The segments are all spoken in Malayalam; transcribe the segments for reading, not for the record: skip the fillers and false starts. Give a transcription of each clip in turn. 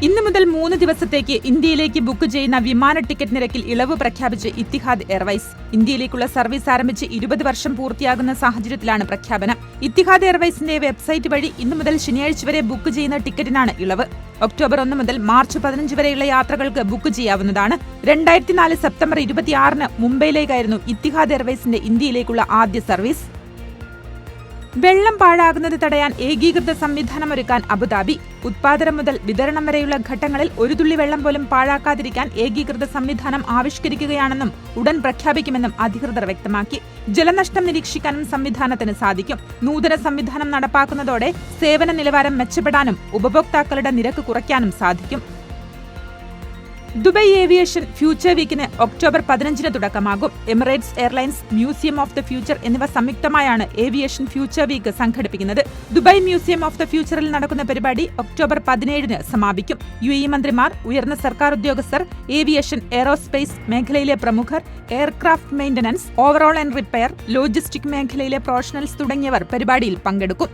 ഇന്നു മുതൽ 3 ദിവസത്തേക്ക് ഇന്ത്യയിലേക്ക് ബുക്ക് ചെയ്യുന്ന വിമാന ടിക്കറ്റ് നിരക്കിൽ ഇളവ് പ്രഖ്യാപിച്ച് ഇത്തിഹാദ് എയർവൈസ്. ഇന്ത്യയിലേക്കുള്ള സർവീസ് ആരംഭിച്ച് 20 വർഷം പൂർത്തിയാകുന്ന സാഹചര്യത്തിലാണ് പ്രഖ്യാപനം. ഇത്തിഹാദ് എയർവൈസിന്റെ വെബ്സൈറ്റ് വഴി ഇന്നു മുതൽ ശനിയാഴ്ച വരെ ബുക്ക് ചെയ്യുന്ന ടിക്കറ്റിനാണ് ഇളവ്. ഒക്ടോബർ 1 മുതൽ മാർച്ച് 15 വരെയുള്ള യാത്രകൾക്ക് ബുക്ക് ചെയ്യാവുന്നതാണ്. 2004 സെപ്റ്റംബർ 26 മുംബൈയിലേക്കായിരുന്നു ഇത്തിഹാദ് എയർവൈസിന്റെ ഇന്ത്യയിലേക്കുള്ള ആദ്യ സർവീസ്. വെള്ളം പാഴാകുന്നത് തടയാൻ ഏകീകൃത സംവിധാനമൊരുക്കാൻ അബുദാബി. ഉത്പാദനം മുതൽ വിതരണം വരെയുള്ള ഘട്ടങ്ങളിൽ ഒരു തുള്ളി വെള്ളം പോലും പാഴാക്കാതിരിക്കാൻ ഏകീകൃത സംവിധാനം ആവിഷ്കരിക്കുകയാണെന്നും ഉടൻ പ്രഖ്യാപിക്കുമെന്നും അധികൃതർ വ്യക്തമാക്കി. ജലനഷ്ടം നിരീക്ഷിക്കാനും സംവിധാനത്തിന് സാധിക്കും. നൂതന സംവിധാനം നടപ്പാക്കുന്നതോടെ സേവന നിലവാരം മെച്ചപ്പെടാനും ഉപഭോക്താക്കളുടെ നിരക്ക് കുറയ്ക്കാനും സാധിക്കും. ദുബായ് ഏവിയേഷൻ ഫ്യൂച്ചർ വീക്കിന് ഒക്ടോബർ 15 തുടക്കമാകും. Emirates airlines, museum of the future എന്നിവ സംയുക്തമായാണ് ഏവിയേഷൻ ഫ്യൂച്ചർ വീക്ക് സംഘടിപ്പിക്കുന്നത്. ദുബായ് മ്യൂസിയം ഓഫ് ദ ഫ്യൂച്ചറിൽ നടക്കുന്ന പരിപാടി ഒക്ടോബർ 17 സമാപിക്കും. UAE മന്ത്രിമാർ, ഉയർന്ന സർക്കാർ ഉദ്യോഗസ്ഥർ, ഏവിയേഷൻ, എയ്റോസ്പേസ് മേഖലയിലെ പ്രമുഖർ, aircraft maintenance, overall and repair, logistic മേഖലയിലെ പ്രൊഫഷണൽസ് തുടങ്ങിയവർ പരിപാടിയിൽ പങ്കെടുക്കും.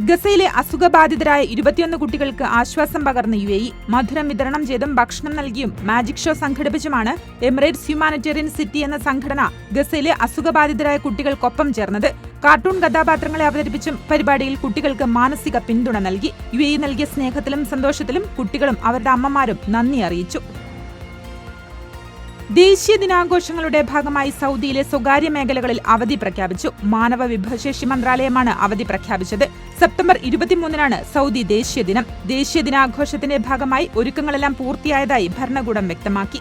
ഗസയിലെ അസുഖബാധിതരായ 21 കുട്ടികൾക്ക് ആശ്വാസം പകർന്ന UAE. മധുരം വിതരണം ചെയ്തും ഭക്ഷണം നൽകിയും മാജിക് ഷോ സംഘടിപ്പിച്ചുമാണ് എമിറേറ്റ്സ് ഹ്യൂമാനിറ്റേറിയൻ സിറ്റി എന്ന സംഘടന ഗസയിലെ അസുഖബാധിതരായ കുട്ടികൾക്കൊപ്പം ചേർന്നത്. കാർട്ടൂൺ കഥാപാത്രങ്ങളെ അവതരിപ്പിച്ചും പരിപാടിയിൽ കുട്ടികൾക്ക് മാനസിക പിന്തുണ നൽകി. UAE നൽകിയ സ്നേഹത്തിലും സന്തോഷത്തിലും കുട്ടികളും അവരുടെ അമ്മമാരും നന്ദി അറിയിച്ചു. ദേശീയ ദിനാഘോഷങ്ങളുടെ ഭാഗമായി സൗദിയിലെ സ്വകാര്യ മേഖലകളിൽ അവധി പ്രഖ്യാപിച്ചു. മാനവ വിഭവശേഷി മന്ത്രാലയമാണ് അവധി പ്രഖ്യാപിച്ചത്. സെപ്റ്റംബർ 23 സൗദി ദേശീയ ദിനം. ദേശീയ ദിനാഘോഷത്തിന്റെ ഭാഗമായി ഒരുക്കങ്ങളെല്ലാം പൂർത്തിയായതായി ഭരണകൂടം വ്യക്തമാക്കി.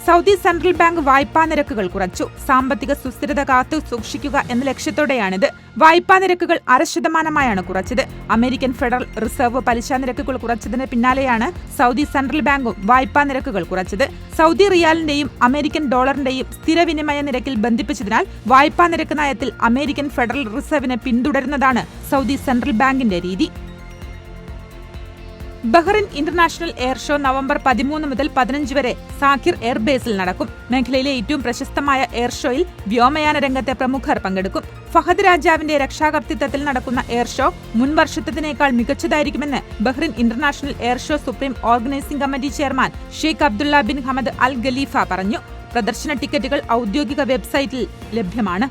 സൗദി സെൻട്രൽ ബാങ്ക് വായ്പാ നിരക്കുകൾ കുറച്ചു. സാമ്പത്തിക സുസ്ഥിരത കാത്തു സൂക്ഷിക്കുക എന്ന ലക്ഷ്യത്തോടെയാണിത്. വായ്പാ നിരക്കുകൾ 0.5%-ആയാണ് കുറച്ചത്. അമേരിക്കൻ ഫെഡറൽ റിസർവ് പലിശ നിരക്കുകൾ കുറച്ചതിന് പിന്നാലെയാണ് സൗദി സെൻട്രൽ ബാങ്കും വായ്പാ നിരക്കുകൾ കുറച്ചത്. സൗദി റിയാലിന്റെയും അമേരിക്കൻ ഡോളറിന്റെയും സ്ഥിരവിനിമയ നിരക്കിൽ ബന്ധിപ്പിച്ചതിനാൽ വായ്പാ നിരക്ക് നയത്തിൽ അമേരിക്കൻ ഫെഡറൽ റിസർവിനെ പിന്തുടരുന്നതാണ് സൗദി സെൻട്രൽ ബാങ്കിന്റെ രീതി. Bahrain International Air show November 13 മുതൽ 15 വരെ സാഖിർ എയർബേസിൽ നടക്കും. മേഖലയിലെ ഏറ്റവും പ്രശസ്തമായ എയർ ഷോയിൽ വ്യോമയാന രംഗത്തെ പ്രമുഖർ പങ്കെടുക്കും. ഫഹദ് രാജാവിന്റെ രക്ഷാകർതൃത്വത്തിൽ നടക്കുന്ന എയർ ഷോ മുൻ വർഷത്തേക്കാൾ മികച്ചതായിരിക്കുമെന്ന് Bahrain International Air Show Supreme Organising Committee chairman Sheikh Abdullah bin Hamad Al Khalifa പറഞ്ഞു. പ്രദർശന ടിക്കറ്റുകൾ ഔദ്യോഗിക വെബ്സൈറ്റിൽ ലഭ്യമാണ്.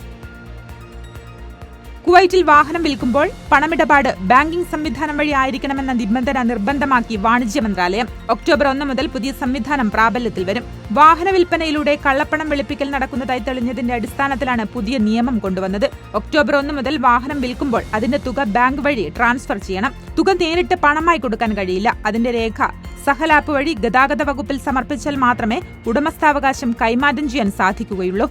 കുവൈറ്റിൽ വാഹനം വിൽക്കുമ്പോൾ പണമിടപാട് ബാങ്കിംഗ് സംവിധാനം വഴി ആയിരിക്കണമെന്ന നിബന്ധന നിർബന്ധമാക്കി വാണിജ്യ മന്ത്രാലയം. ഒക്ടോബർ 1 മുതൽ പുതിയ സംവിധാനം പ്രാബല്യത്തിൽ വരും. വാഹന വിൽപ്പനയിലൂടെ കള്ളപ്പണം വെളുപ്പിക്കൽ നടക്കുന്നതായി തെളിഞ്ഞതിന്റെ അടിസ്ഥാനത്തിലാണ് പുതിയ നിയമം കൊണ്ടുവന്നത്. ഒക്ടോബർ 1 മുതൽ വാഹനം വിൽക്കുമ്പോൾ അതിന്റെ തുക ബാങ്ക് വഴി ട്രാൻസ്ഫർ ചെയ്യണം. തുക നേരിട്ട് പണമായി കൊടുക്കാൻ കഴിയില്ല. അതിന്റെ രേഖ സഹൽ ആപ്പ് വഴി ഗതാഗത വകുപ്പിൽ സമർപ്പിച്ചാൽ മാത്രമേ ഉടമസ്ഥാവകാശം കൈമാറ്റം ചെയ്യാൻ സാധിക്കുകയുള്ളൂ.